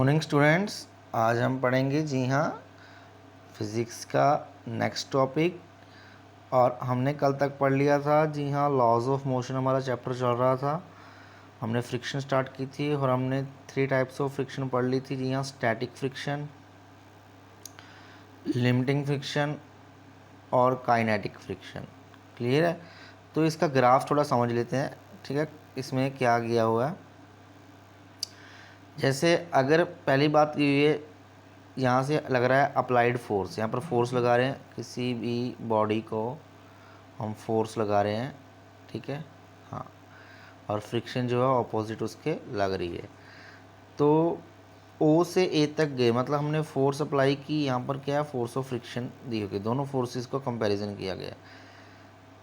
Morning students, आज हम पढ़ेंगे जी हाँ फिज़िक्स का नेक्स्ट टॉपिक। और हमने कल तक पढ़ लिया था जी हाँ लॉज ऑफ मोशन, हमारा चैप्टर चल रहा था। हमने फ्रिक्शन स्टार्ट की थी और हमने 3 टाइप्स ऑफ फ्रिक्शन पढ़ ली थी जी हाँ, स्टैटिक फ्रिक्शन, लिमिटिंग फ्रिक्शन और काइनेटिक फ्रिक्शन। क्लियर है? तो इसका ग्राफ थोड़ा समझ लेते हैं, ठीक है। इसमें क्या किया हुआ है, जैसे अगर पहली बात ये यहाँ से लग रहा है अप्लाइड फोर्स, यहाँ पर फोर्स लगा रहे हैं, किसी भी बॉडी को हम फोर्स लगा रहे हैं, ठीक है। हाँ, और फ्रिक्शन जो है ऑपोजिट उसके लग रही है। तो ओ से ए तक गए, मतलब हमने फोर्स अप्लाई की, यहाँ पर क्या है फोर्स ऑफ फ्रिक्शन दी होगी, दोनों फोर्सेस को कंपैरिजन किया गया।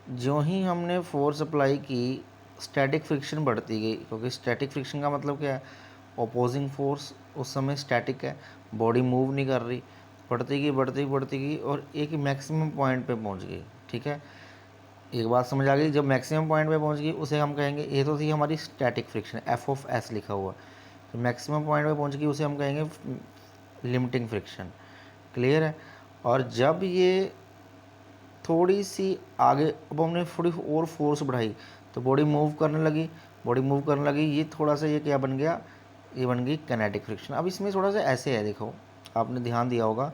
जो ही हमने फोर्स अप्लाई की स्टैटिक फ्रिक्शन बढ़ती गई, क्योंकि स्टैटिक फ्रिक्शन का मतलब क्या है, अपोजिंग फोर्स उस समय स्टैटिक है, बॉडी मूव नहीं कर रही, बढ़ती गई बढ़ती गई बढ़ती गई और एक मैक्सिमम पॉइंट पे पहुंच गई, ठीक है। एक बात समझ आ गई, जब मैक्सिमम पॉइंट पे पहुंच गई उसे हम कहेंगे, ये तो थी हमारी static friction, F of S लिखा हुआ, तो मैक्सिमम पॉइंट पे पहुंच गई उसे हम कहेंगे लिमिटिंग फ्रिक्शन। क्लियर है? और जब ये थोड़ी सी आगे, अब हमने थोड़ी और फोर्स बढ़ाई तो बॉडी मूव करने लगी, बॉडी मूव करने लगी, ये थोड़ा सा ये क्या बन गया, ये बन गई किनेटिक फ्रिक्शन। अब इसमें थोड़ा सा ऐसे है, देखो आपने ध्यान दिया होगा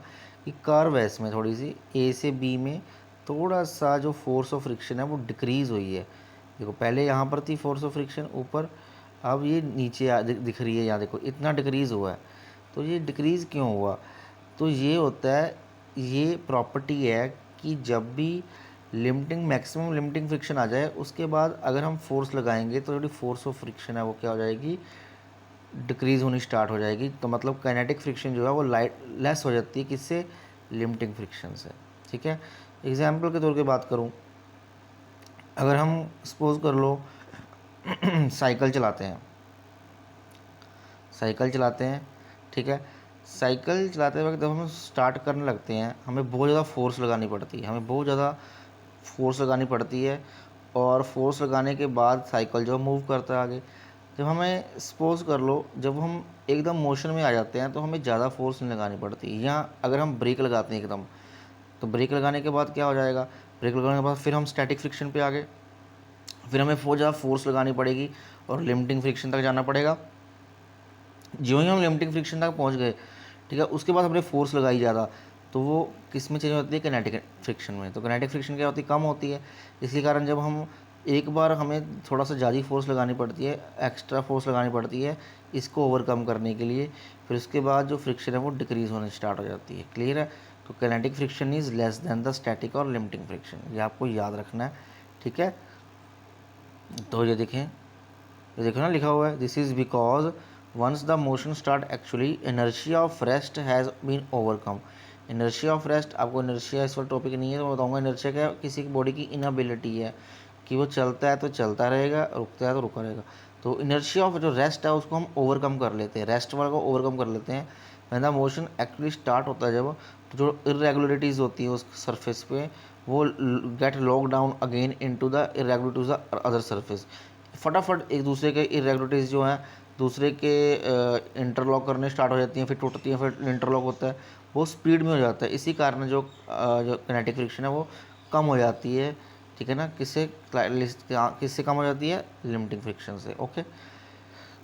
कि कर्व है इसमें, थोड़ी सी ए से बी में थोड़ा सा जो फोर्स ऑफ फ्रिक्शन है वो डिक्रीज़ हुई है। देखो पहले यहाँ पर थी फोर्स ऑफ फ्रिक्शन ऊपर, अब ये नीचे दिख रही है, यहाँ देखो इतना डिक्रीज़ हुआ है। तो ये डिक्रीज़ क्यों हुआ? तो ये होता है, ये प्रॉपर्टी है कि जब भी लिमिटिंग मैक्सिमम लिमिटिंग फ्रिक्शन आ जाए उसके बाद अगर हम फोर्स लगाएंगे तो जो फोर्स ऑफ फ्रिक्शन है वो क्या हो जाएगी, डिक्रीज़ होनी स्टार्ट हो जाएगी। तो मतलब काइनेटिक फ्रिक्शन जो है वो लाइट लेस हो जाती है, किससे, लिमिटिंग फ्रिक्शन से, ठीक है। एग्जाम्पल के तौर पे बात करूँ, अगर हम सपोज कर लो साइकिल चलाते हैं, साइकिल चलाते हैं, ठीक है। साइकिल चलाते वक्त जब हम स्टार्ट करने लगते हैं हमें बहुत ज़्यादा फोर्स लगानी पड़ती है, हमें बहुत ज़्यादा फोर्स लगानी पड़ती है। और फोर्स लगाने के बाद साइकिल जो मूव करता है आगे, जब हमें सपोज कर लो जब हम एकदम मोशन में आ जाते हैं तो हमें ज़्यादा फोर्स नहीं लगानी पड़ती। या अगर हम ब्रेक लगाते हैं एकदम, तो ब्रेक लगाने के बाद क्या हो जाएगा, ब्रेक लगाने के बाद फिर हम स्टैटिक फ्रिक्शन पे आ गए, फिर हमें बहुत ज़्यादा फोर्स लगानी पड़ेगी और लिमिटिंग फ्रिक्शन तक जाना पड़ेगा। जो ही हम लिमिटिंग फ्रिक्शन तक पहुंच गए, ठीक है, उसके बाद हमने फोर्स लगाई ज़्यादा, तो वो किस में चेंज होती है, किनेटिक फ्रिक्शन में। तो किनेटिक फ्रिक्शन क्या होती है, कम होती है। इसी कारण जब हम एक बार हमें थोड़ा सा ज़्यादा फोर्स लगानी पड़ती है, एक्स्ट्रा फोर्स लगानी पड़ती है इसको ओवरकम करने के लिए, फिर उसके बाद जो फ्रिक्शन है वो डिक्रीज़ होने स्टार्ट हो जाती है। क्लियर है? तो kinetic friction is less than the static और लिमिटिंग फ्रिक्शन, ये आपको याद रखना है, ठीक है। तो ये देखें, ये देखो ना लिखा हुआ है, this is because once the motion start actually inertia of rest has been overcome. Inertia of rest, आपको इनर्शिया इस वक्त टॉपिक नहीं है तो मैं बताऊंगा। इनर्शिया क्या, किसी की बॉडी की इनएबिलिटी है कि वो चलता है तो चलता रहेगा, रुकता है तो रुका रहेगा। तो इनर्शिया ऑफ जो रेस्ट है उसको हम ओवरकम कर लेते हैं, रेस्ट वाला को ओवरकम कर लेते हैं। When the motion actually start होता है जब, तो जो इरेगुलरिटीज़ होती है उस सरफेस पे वो get lock down again into the irregularities other surface. फटाफट एक दूसरे के इरेगुलरिटीज़ जो हैं दूसरे के इंटरलॉक करने स्टार्ट हो जाती हैं, फिर टूटती हैं, फिर इंटरलॉक होता है, वो स्पीड में हो जाता है। इसी कारण जो किनेटिक फ्रिक्शन है वो कम हो जाती है, ठीक है ना। किससे कम हो जाती है, लिमिटिंग फ्रिक्शन से। ओके,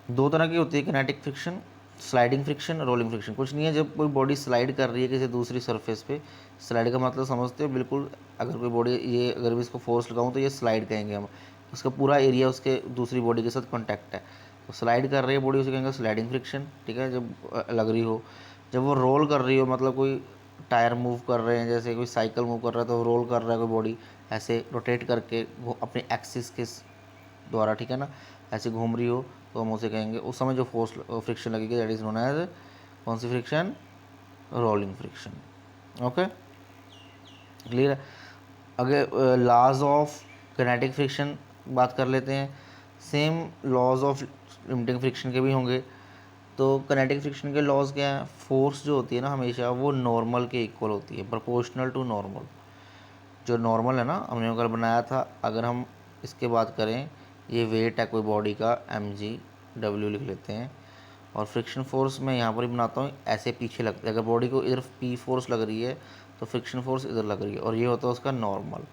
दो तरह की होती है kinetic friction, sliding friction, rolling friction. कुछ नहीं है, जब कोई बॉडी स्लाइड कर रही है किसी दूसरी सरफेस पे, स्लाइड का मतलब समझते हो बिल्कुल, अगर कोई बॉडी ये अगर भी इसको फोर्स लगाऊं तो ये स्लाइड कहेंगे हम, उसका पूरा एरिया उसके दूसरी बॉडी के साथ कॉन्टैक्ट है, तो स्लाइड कर रही है बॉडी उसे कहेंगे स्लाइडिंग फ्रिक्शन, ठीक है। जब लग रही हो, जब वो रोल कर रही हो, मतलब कोई टायर मूव कर रहे हैं, जैसे कोई साइकिल मूव कर रहा है तो रोल कर रहा है कोई बॉडी, ऐसे रोटेट करके वो अपने एक्सिस के द्वारा, ठीक है ना, ऐसे घूम रही हो, तो हम उसे कहेंगे उस समय जो फोर्स फ्रिक्शन लगेगी दैट इज नोन एज कौन सी friction, rolling friction. Okay, clear है? अगर लॉज ऑफ किनेटिक फ्रिक्शन बात कर लेते हैं, same laws of limiting friction के भी होंगे। तो किनेटिक फ्रिक्शन के लॉज क्या है, फोर्स जो होती है ना हमेशा वो नॉर्मल के इक्वल होती है, प्रोपोर्शनल टू नॉर्मल। जो नॉर्मल है ना, हमने कल बनाया था, अगर हम इसके बात करें, ये वेट है कोई बॉडी का, mg, w लिख लेते हैं, और फ्रिक्शन फोर्स मैं यहाँ पर ही बनाता हूँ, ऐसे पीछे लगता है। अगर बॉडी को इधर पी फोर्स लग रही है तो फ्रिक्शन फोर्स इधर लग रही है, और ये होता है उसका नॉर्मल।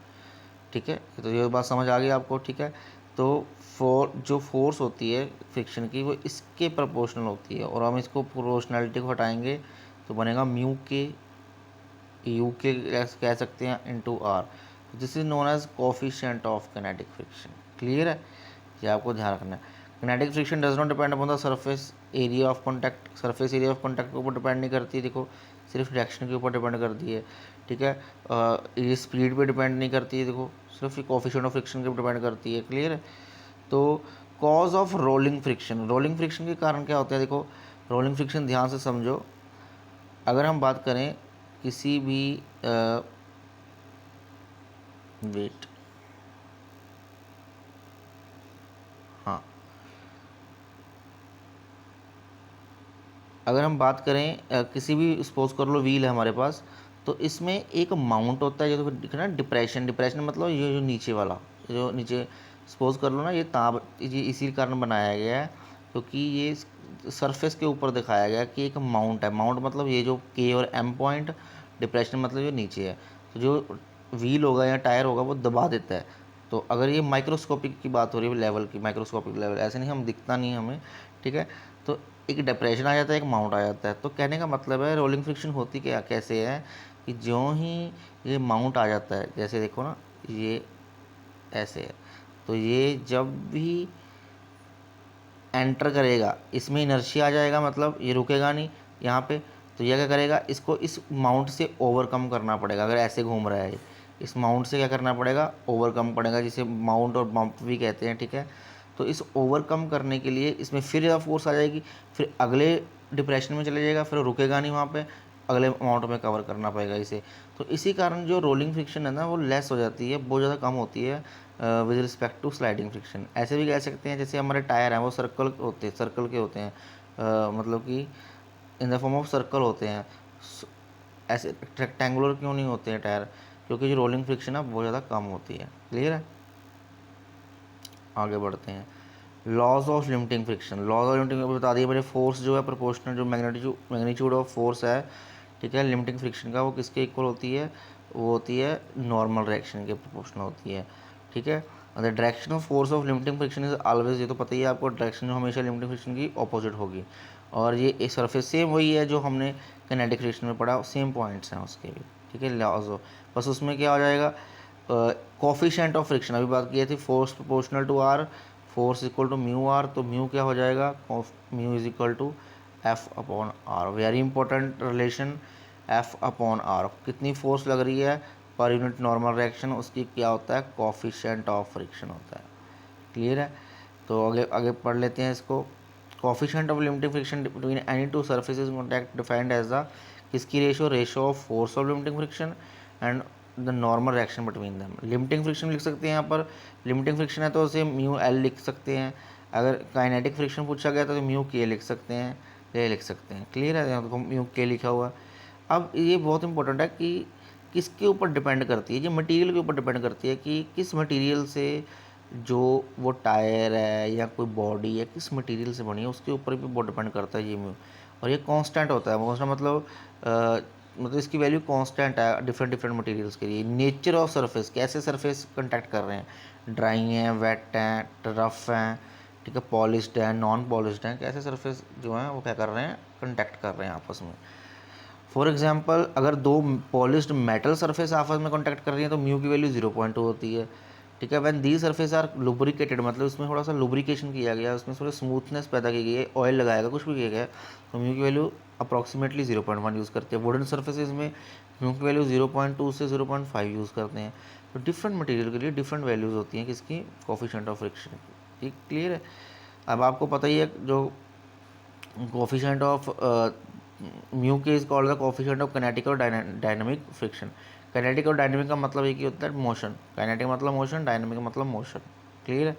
ठीक है, तो ये बात समझ आ गई आपको। ठीक है, तो जो फोर्स होती है फ्रिक्शन की वो इसके प्रोपोर्शनल होती है, और हम इसको प्रोपोर्शनैलिटी को हटाएंगे तो बनेगा म्यू के यू के कह सकते हैं into R. This is known as coefficient of kinetic friction. Clear है, ये आपको ध्यान रखना है। Kinetic friction does not depend upon the surface area of contact. Surface area of contact के ऊपर डिपेंड नहीं करती है, देखो सिर्फ डायरेक्शन के ऊपर डिपेंड करती है। ठीक है, ये स्पीड पे डिपेंड नहीं करती है, देखो सिर्फ ये कोफिशिएंट ऑफ फ्रिक्शन के ऊपर डिपेंड करती है। क्लियर है, तो cause of rolling friction, rolling friction के कारण क्या होते हैं, देखो रोलिंग फ्रिक्शन ध्यान से समझो। अगर हम बात करें किसी भी वेट, हाँ, अगर हम बात करें किसी भी सपोज कर लो व्हील है हमारे पास, तो इसमें एक माउंट होता है, जो दिख रहा है डिप्रेशन। डिप्रेशन मतलब ये जो नीचे वाला, जो नीचे सपोज कर लो ना, ये ताब ये इसी कारण बनाया गया है क्योंकि ये सरफेस के ऊपर दिखाया गया कि एक माउंट है। माउंट मतलब ये जो के और एम पॉइंट, डिप्रेशन मतलब जो नीचे है, तो जो व्हील होगा या टायर होगा वो दबा देता है। तो अगर ये माइक्रोस्कोपिक की बात हो रही है, लेवल की, माइक्रोस्कोपिक लेवल, ऐसे नहीं हम दिखता नहीं हमें। ठीक है, तो एक डिप्रेशन आ जाता है, एक माउंट आ जाता है। तो कहने का मतलब है रोलिंग फ्रिक्शन होती क्या कैसे है कि जो ही ये माउंट आ जाता है, जैसे देखो ना ये ऐसे है, तो ये जब भी एंटर करेगा इसमें इनर्शिया आ जाएगा, मतलब ये रुकेगा नहीं यहाँ पे। तो यह क्या करेगा, इसको इस माउंट से ओवरकम करना पड़ेगा। अगर ऐसे घूम रहा है, इस माउंट से क्या करना पड़ेगा, ओवरकम पड़ेगा, जिसे माउंट और बम्प भी कहते हैं। ठीक है, तो इस ओवरकम करने के लिए इसमें फिर ज़्यादा फोर्स आ जाएगी, फिर अगले डिप्रेशन में चले जाएगा, फिर रुकेगा नहीं वहाँ पे, अगले अमाउंट में कवर करना पड़ेगा इसे। तो इसी कारण जो रोलिंग फ्रिक्शन है ना वो लेस हो जाती है, बहुत ज़्यादा कम होती है with respect to sliding friction. ऐसे भी कह सकते हैं जैसे हमारे टायर हैं वो सर्कल के होते हैं, मतलब कि in the form of circle होते हैं। ऐसे रेक्टेंगुलर क्यों नहीं होते हैं टायर, क्योंकि जो रोलिंग फ्रिक्शन है बहुत ज़्यादा कम होती है। क्लियर है, आगे बढ़ते हैं। Laws of limiting friction, laws of limiting बता दिए मैंने। फोर्स जो है प्रोपोर्शनल, जो मैग्नीट्यूड ऑफ फोर्स है, ठीक है, लिमिटिंग फ्रिक्शन का, वो किसके इक्वल होती है, वो होती है नॉर्मल डायरेक्शन के प्रोपोर्शनल होती है। ठीक है, the direction of force of limiting friction is always, ये तो पता ही है आपको, डायरेक्शन हमेशा लिमिटिंग फ्रिक्शन की ऑपोजिट होगी। और ये एक सरफेस सेम वही है जो हमने किनेटिक फ्रिक्शन में पढ़ा, सेम पॉइंट्स हैं उसके भी। ठीक है, लॉज ऑफ, बस उसमें क्या हो जाएगा, कोफिशिएंट ऑफ फ्रिक्शन अभी बात की थी, force proportional to R, force equal to mu R, तो म्यू क्या हो जाएगा, mu is equal to F upon R. Very important relation, F upon R, कितनी फोर्स लग रही है पर यूनिट नॉर्मल रिएक्शन, उसकी क्या होता है, कोफिशिएंट ऑफ फ्रिक्शन होता है। क्लियर है, तो आगे आगे पढ़ लेते हैं इसको। Coefficient of limiting friction between any two surfaces contact defined as the, किसकी ratio of force of limiting friction and the normal reaction between them. Limiting friction लिख सकते हैं यहाँ पर, लिमिटिंग फ्रिक्शन है तो उसे म्यू एल लिख सकते हैं। अगर काइनेटिक फ्रिक्शन पूछा गया तो म्यू के लिख सकते हैं, ये लिख सकते हैं। क्लियर है, यहाँ तो म्यू के लिखा हुआ। अब ये बहुत इंपॉर्टेंट है कि किसके ऊपर डिपेंड करती है, ये मटेरियल के ऊपर डिपेंड करती है कि किस मटेरियल से जो वो टायर है या कोई बॉडी है किस मटेरियल से बनी है, उसके ऊपर भी बहुत डिपेंड करता है ये म्यू। और ये कांस्टेंट होता है, कांस्टेंट मतलब इसकी वैल्यू कांस्टेंट है डिफरेंट डिफरेंट मटेरियल्स के लिए। नेचर ऑफ सरफेस, कैसे सरफेस कंटैक्ट कर रहे हैं, ड्राई हैं, वेट हैं, रफ हैं, ठीक है, पॉलिश्ड है, नॉन पॉलिश्ड हैं, कैसे सरफेस जो हैं वो क्या कर रहे हैं, कंटैक्ट कर रहे हैं आपस में। फॉर एग्जांपल अगर दो पॉलिश्ड मेटल सरफेस आपस में कॉन्टैक्ट कर रही है तो म्यू की वैल्यू 0.2 होती है। ठीक है, when the surface are lubricated, मतलब इसमें थोड़ा सा लुब्रिकेशन किया गया, उसमें थोड़ी स्मूथनेस पैदा की गई है, ऑयल लगाएगा, कुछ भी किया गया है, तो म्यू की वैल्यू अप्रॉक्सीमेटली 0.1 यूज़ करते हैं। वुडन सर्फेसेज में म्यू की वैल्यू 0.2 से 0.5 यूज़ करते हैं। तो डिफरेंट मटेरियल के लिए डिफरेंट वैल्यूज़ होती हैं किसकी, कोफिशिएंट ऑफ फ्रिक्शन की। ठीक, क्लियर है। अब आपको पता ही है जो कोफिशिएंट ऑफ म्यू के is called the coefficient of kinetic और डायनामिक फ्रिक्शन। काइनेटिक और डायनामिक का मतलब एक ही होता है मोशन, काइनेटिक मतलब मोशन, डायनामिक मतलब मोशन। क्लियर है,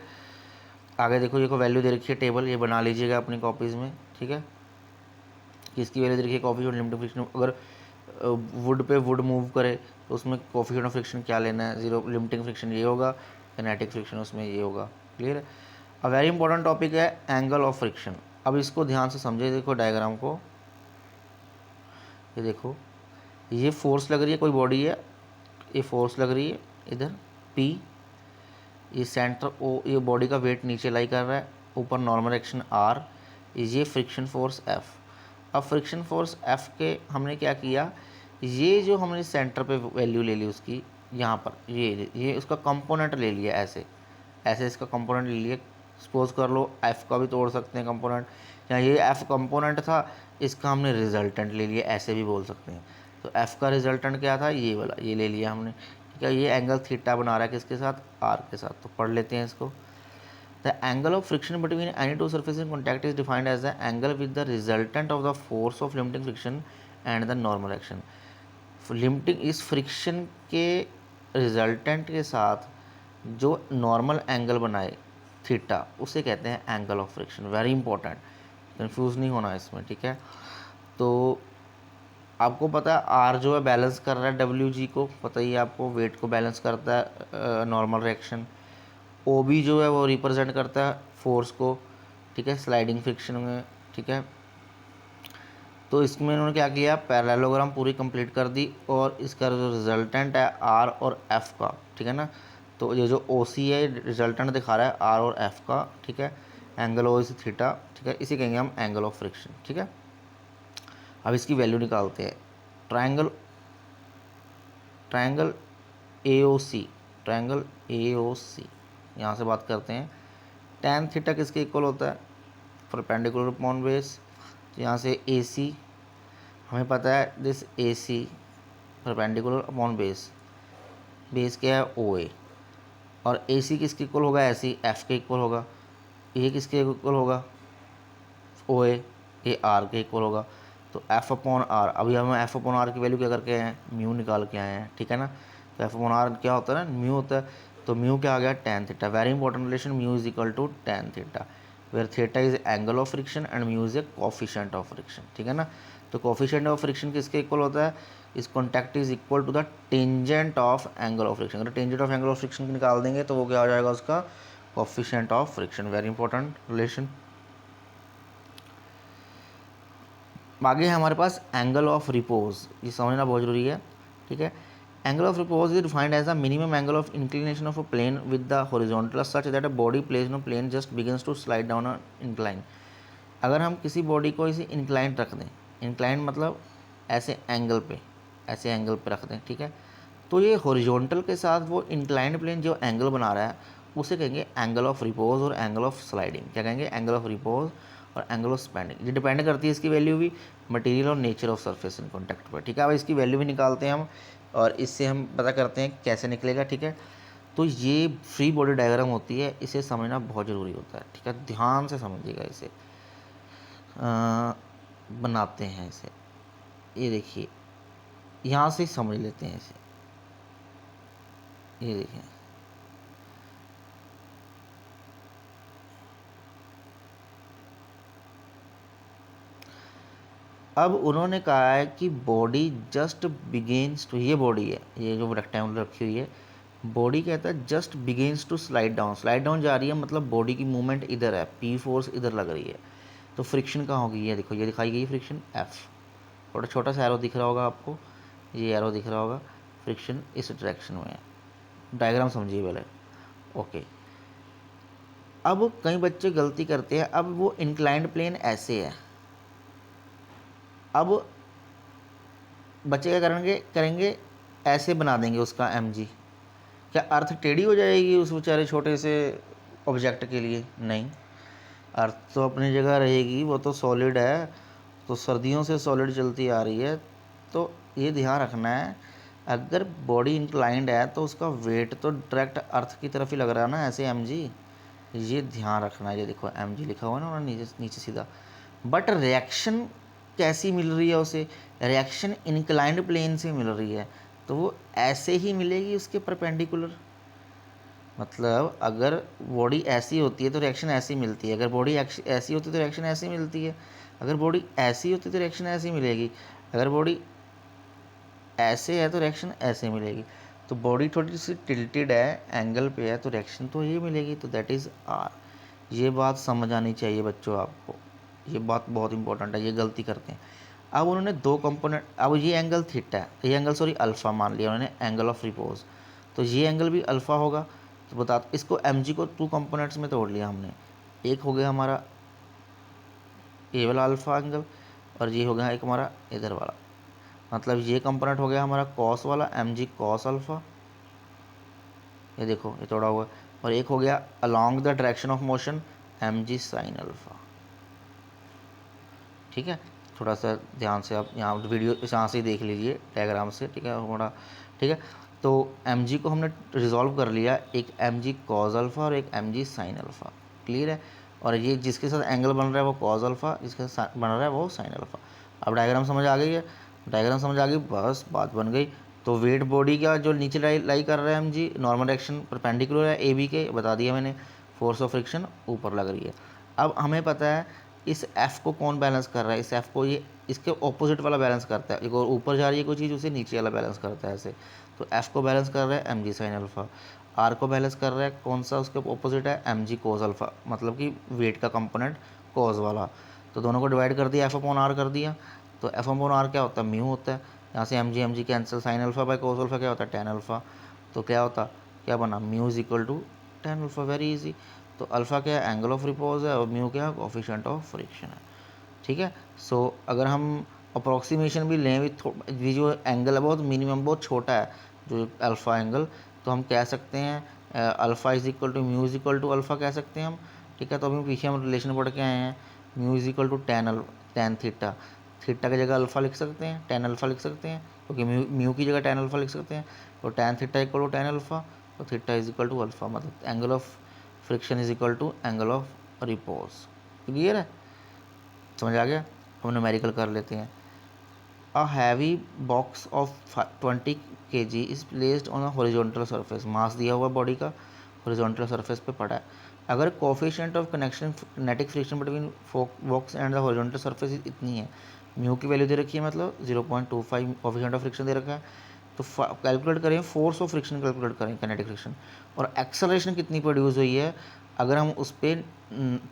आगे देखो वैल्यू दे रखी है टेबल, ये बना लीजिएगा अपनी कॉपीज़ में। ठीक है, किसकी वैल्यू दे रखी है, कोफिशिएंट लिमिटिंग फ्रिक्शन। अगर वुड पे वुड मूव करे तो उसमें कोफिशिएंट ऑफ फ्रिक्शन क्या लेना है, 0, लिमिटिंग फ्रिक्शन ये होगा, काइनेटिक फ्रिक्शन उसमें ये होगा। क्लियर है। अ वेरी इंपॉर्टेंट टॉपिक है एंगल ऑफ फ्रिक्शन। अब इसको ध्यान से समझे, देखो डायग्राम को, ये देखो, ये फोर्स लग रही है, कोई बॉडी है, ये फोर्स लग रही है इधर P, ये सेंटर O, ये बॉडी का वेट नीचे लाई कर रहा है, ऊपर नॉर्मल एक्शन R, ये फ्रिक्शन फोर्स F। अब फ्रिक्शन फोर्स F के हमने क्या किया, ये जो हमने सेंटर पे वैल्यू ले ली उसकी, यहाँ पर ये उसका कंपोनेंट ले लिया, ऐसे ऐसे इसका कंपोनेंट ले लिया। सपोज कर लो F का भी तोड़ सकते हैं कंपोनेंट, या ये F कंपोनेंट था, इसका हमने रिजल्टेंट ले लिया, ऐसे भी बोल सकते हैं। तो F का रिजल्टेंट क्या था, ये वाला, ये ले लिया हमने, ठीक है। ये एंगल थीटा बना रहा है किसके साथ, R के साथ। तो पढ़ लेते हैं इसको। The angle of friction between any two surface in contact is defined as the angle with the resultant of the force of limiting friction and the normal action. Limiting इस फ्रिक्शन के resultant के साथ जो normal angle बनाए theta, उसे कहते हैं angle of friction. Very important, confuse नहीं होना इसमें, ठीक है। तो आपको पता है आर जो है बैलेंस कर रहा है डब्ल्यू जी को, पता ही है आपको, वेट को बैलेंस करता है नॉर्मल रिएक्शन। ओ बी जो है वो रिप्रेजेंट करता है फोर्स को, ठीक है, स्लाइडिंग फ्रिक्शन में, ठीक है। तो इसमें इन्होंने क्या किया, पैरेललोग्राम पूरी कंप्लीट कर दी, और इसका जो रिजल्टेंट है आर और एफ का, ठीक है ना। तो ये जो ओ सी है रिजल्टेंट दिखा रहा है आर और एफ का, ठीक है। एंगल ओ इज थीटा, ठीक है, इसे कहेंगे हम एंगल ऑफ फ्रिक्शन, ठीक है। अब इसकी वैल्यू निकालते हैं। Triangle triangle A O C, triangle A O C, यहाँ से बात करते हैं। टैन थीटा किसके इक्वल होता है, परपेंडिकुलर अपॉन बेस। तो यहाँ से ए सी हमें पता है, this A C perpendicular upon base, base क्या है ओ ए, और ए सी किसके इक्वल होगा, ऐसी एफ के इक्वल होगा। ये किसके इक्वल होगा, ओ ए आर के इक्वल होगा। तो एफ अपॉन आर, अभी हम एफ अपॉन आर की वैल्यू क्या करके आए हैं, म्यू निकाल के आए हैं, ठीक है ना। तो एफ अपॉन आर क्या होता है ना, म्यू होता है। तो म्यू क्या आ गया, tan theta. Very important relation, mu is equal to tan theta, where theta is angle of friction and mu is a coefficient of friction, ठीक है ना। तो कोफिशिएंट ऑफ फ्रिक्शन किसके इक्वल होता है, इस contact is equal to the tangent of angle of friction. अगर tangent of angle of friction निकाल देंगे तो वो क्या हो जाएगा, उसका coefficient of friction. Very important relation. आगे है हमारे पास एंगल ऑफ रिपोज, ये समझना बहुत जरूरी है, ठीक है। Angle of repose is defined as the minimum angle of inclination of a plane with the horizontal such that a body placed on plane just begins to slide down a incline. अगर हम किसी body को इसे incline रख दें, incline मतलब ऐसे angle पे, ऐसे एंगल पे रख दें, ठीक है। तो ये हॉरिजॉन्टल के साथ वो इंक्लाइंड प्लेन जो एंगल बना रहा है उसे कहेंगे एंगल ऑफ रिपोज और एंगल ऑफ स्लाइडिंग। क्या कहेंगे, एंगल ऑफ रिपोज और एंगल ऑफ स्पेंडिंग। ये डिपेंड करती है इसकी वैल्यू भी मटेरियल और nature of surface in contact पर, ठीक है। अब इसकी वैल्यू भी निकालते हैं हम, और इससे हम पता करते हैं कैसे निकलेगा, ठीक है। तो ये फ्री बॉडी डायग्राम होती है, इसे समझना बहुत ज़रूरी होता है, ठीक है। ध्यान से समझिएगा इसे। बनाते हैं इसे, ये देखिए, यहाँ से समझ लेते हैं इसे, ये देखिए। अब उन्होंने कहा है कि बॉडी जस्ट बिगेन्स टू, ये बॉडी है, ये जो रेक्टेंगुलर रखी हुई है, बॉडी कहता है just begins to slide down, slide down जा रही है, मतलब बॉडी की मूवमेंट इधर है, पी फोर्स इधर लग रही है। तो फ्रिक्शन कहाँ होगी, ये देखो, ये दिखाई गई फ्रिक्शन एफ, थोड़ा छोटा सा एरो दिख रहा होगा आपको, ये एरो दिख रहा होगा, फ्रिक्शन इस डायरेक्शन में है। डायग्राम समझिए पहले, ओके। अब कई बच्चे गलती करते हैं, अब वो इंक्लाइंड प्लेन ऐसे है, अब बच्चे क्या करेंगे ऐसे बना देंगे उसका एम जी। क्या अर्थ टेढ़ी हो जाएगी उस बेचारे छोटे से ऑब्जेक्ट के लिए, नहीं, अर्थ तो अपनी जगह रहेगी, वो तो सॉलिड है, तो सर्दियों से सॉलिड चलती आ रही है। तो ये ध्यान रखना है, अगर बॉडी इंक्लाइंड है तो उसका वेट तो डायरेक्ट अर्थ की तरफ ही लग रहा है ना, ऐसे एम जी, ये ध्यान रखना है। ये देखो एम जी लिखा हुआ है ना उन्होंने नीचे नीचे सीधा, बट रिएक्शन कैसी मिल रही है उसे, रिएक्शन इंक्लाइंड प्लेन से मिल रही है, तो वो ऐसे ही मिलेगी उसके परपेंडिकुलर। मतलब अगर बॉडी ऐसी होती है तो रिएक्शन ऐसी मिलती है, अगर बॉडी ऐसी होती है तो रिएक्शन ऐसी मिलती है, अगर बॉडी ऐसी होती है तो रिएक्शन ऐसी मिलेगी, अगर बॉडी ऐसे है तो रिएक्शन ऐसे मिलेगी। तो बॉडी थोड़ी सी टिल्टेड है, एंगल पे है, तो रिएक्शन तो ये मिलेगी, तो दैट इज़ आर। ये बात समझ आनी चाहिए बच्चों आपको, ये बात बहुत इंपॉर्टेंट है, ये गलती करते हैं। अब उन्होंने दो कंपोनेंट, अब ये एंगल थीटा है, ये एंगल सॉरी अल्फ़ा मान लिया उन्होंने एंगल ऑफ रिपोज, तो ये एंगल भी अल्फ़ा होगा। तो बता, इसको mg को टू कंपोनेंट्स में तोड़ लिया हमने, एक हो गया हमारा ये वाला अल्फ़ा एंगल, और ये हो गया एक हमारा इधर वाला, मतलब ये कंपोनेंट हो गया हमारा कॉस वाला mg कॉस अल्फ़ा, ये देखो ये तोड़ा हुआ है, और एक हो गया along the direction of motion mg sine alpha. ठीक है, थोड़ा सा ध्यान से आप यहाँ वीडियो यहाँ से ही देख लीजिए डायग्राम से, ठीक है थोड़ा, ठीक है। तो mg को हमने रिजॉल्व कर लिया, एक mg कॉज अल्फ़ा और एक mg साइन अल्फ़ा, क्लियर है। और ये जिसके साथ एंगल बन रहा है वो कॉज अल्फ़ा, जिसके साथ बन रहा है वो साइन अल्फ़ा। अब डायग्राम समझ आ गई है, डायग्राम समझ आ गई, बस बात बन गई। तो वेट बॉडी का जो नीचे लाई कर रहा है mg, नॉर्मल एक्शन परपेंडिकुलर है ए बी के, बता दिया मैंने, फोर्स ऑफ फ्रिक्शन ऊपर लग रही है। अब हमें पता है इस F को कौन बैलेंस कर रहा है, इस F को ये इसके ऑपोजिट वाला बैलेंस करता है, एक और ऊपर जा रही है कोई चीज़ उसे नीचे वाला बैलेंस करता है ऐसे। तो F को बैलेंस कर रहा है mg साइन अल्फ़ा, R को बैलेंस कर रहा है कौन सा उसके ऑपोजिट है mg कोस अल्फ़ा, मतलब कि वेट का कंपोनेंट कोस वाला। तो दोनों को डिवाइड कर दिया, F अपॉन R कर दिया, तो F अपॉन R क्या होता है, म्यू होता है। यहाँ से mg cancel, sine alpha by cos alpha क्या होता है, टेन अल्फ़ा। तो क्या होता, क्या बना, mu is equal to tan alpha, very easy. तो अल्फ़ा क्या है, एंगल ऑफ रिपोज है, और म्यू क्या है, कोफिशिएंट ऑफ फ्रिक्शन है। ठीक है, सो अगर हम अप्रॉक्सीमेशन भी लें, भी जो एंगल है बहुत मिनिमम बहुत छोटा है जो अल्फ़ा एंगल, तो हम कह सकते हैं alpha is equal to mu is equal to alpha कह सकते हैं हम। ठीक है, तो अभी पीछे हम रिलेशन पढ़ के आए हैं, mu is equal to tan theta, theta की जगह अल्फ़ा लिख सकते हैं, टेन अल्फ़ा लिख सकते हैं, क्योंकि म्यू की जगह टेन अल्फ़ा लिख सकते हैं। तो tan theta equal to tan alpha, तो theta is equal to alpha, मतलब angle of friction is equal to angle of repose. Clear है, समझ आ गया। हम न्यूमेरिकल कर लेते हैं। A heavy box of 20 kg is placed on a horizontal surface, mass दिया हुआ बॉडी का हॉरिजॉन्टल सरफेस पे पड़ा है। अगर coefficient of connection kinetic friction between box and the horizontal surface इतनी है, म्यू की वैल्यू दे रखी है, मतलब 0.25 कोफिशिएंट ऑफ फ्रिक्शन दे रखा है। तो कैलकुलेट करें फोर्स ऑफ फ्रिक्शन, कैलकुलेट करें किनेटिक फ्रिक्शन, और एक्सेलरेशन कितनी प्रोड्यूस हुई है अगर हम उस पर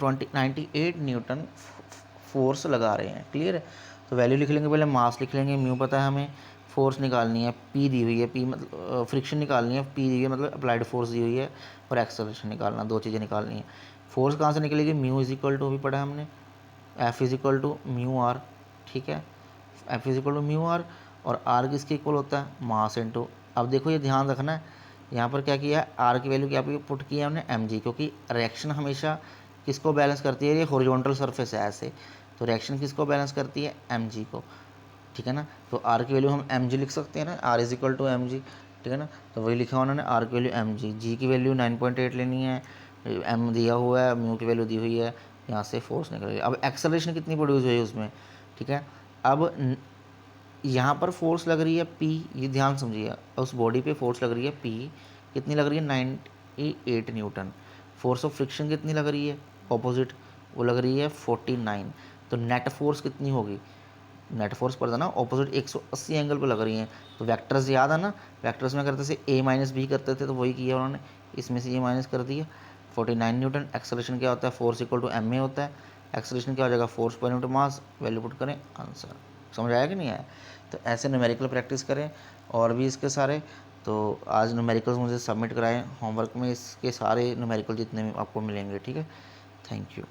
98 न्यूटन फोर्स लगा रहे हैं। क्लियर है, तो वैल्यू लिख लेंगे, पहले मास लिख लेंगे, म्यू पता है हमें, फोर्स निकालनी है पी दी हुई है, पी मतलब फ्रिक्शन निकालनी है, पी दी हुई है मतलब अप्लाइड फोर्स दी हुई है, और एक्सेलरेशन निकालना, दो चीज़ें निकालनी है। फोर्स कहाँ से निकलेगी, म्यू इज इक्वल टू भी पढ़ा है हमने, F is equal to mu R. ठीक है, F is equal to mu R, और आर किसके इक्वल होता है, मास इनटू। अब देखो ये ध्यान रखना है, यहाँ पर क्या किया है, आर की वैल्यू क्या पुट की है हमने एम जी, क्योंकि रिएक्शन हमेशा किसको बैलेंस करती है, ये हॉरिजॉन्टल सरफेस है ऐसे, तो रिएक्शन किसको बैलेंस करती है, एम जी को। ठीक है ना, तो आर की वैल्यू हम एम जी लिख सकते हैं ना, R is equal to m g. ठीक है ना, तो वही लिखा उन्होंने, आर की वैल्यू एम जी, जी की वैल्यू 9.8 लेनी है, एम दिया हुआ है, म्यू की वैल्यू दी हुई है, यहाँ से फोर्स निकल गई। अब एक्सेलरेशन कितनी प्रोड्यूस हुई है उसमें। ठीक है, अब यहाँ पर फोर्स लग रही है पी, ये ध्यान समझिए, उस बॉडी पे फोर्स लग रही है पी, कितनी लग रही है 98 न्यूटन। फोर्स ऑफ फ्रिक्शन कितनी लग रही है ऑपोजिट, वो लग रही है 49। तो नेट फोर्स कितनी होगी, नेट फोर्स पर था ना ऑपोजिट 180 एंगल पे लग रही हैं। तो वेक्टर्स याद है ना, वेक्टर्स में करते थे ए माइनस बी करते थे, तो वही किया उन्होंने, इसमें से ये माइनस कर दिया 49 न्यूटन। एक्सेलरेशन क्या होता है, force equal to m a होता है, एक्सेलरेशन क्या हो जाएगा, फोर्स पर न्यूटन मास, वैल्यू पुट करें, आंसर। समझ आया कि नहीं आया। तो ऐसे न्यूमेरिकल प्रैक्टिस करें और भी इसके सारे। तो आज न्यूमेरिकल्स मुझे सबमिट कराएं होमवर्क में, इसके सारे न्यूमेरिकल जितने भी आपको मिलेंगे। ठीक है, थैंक यू।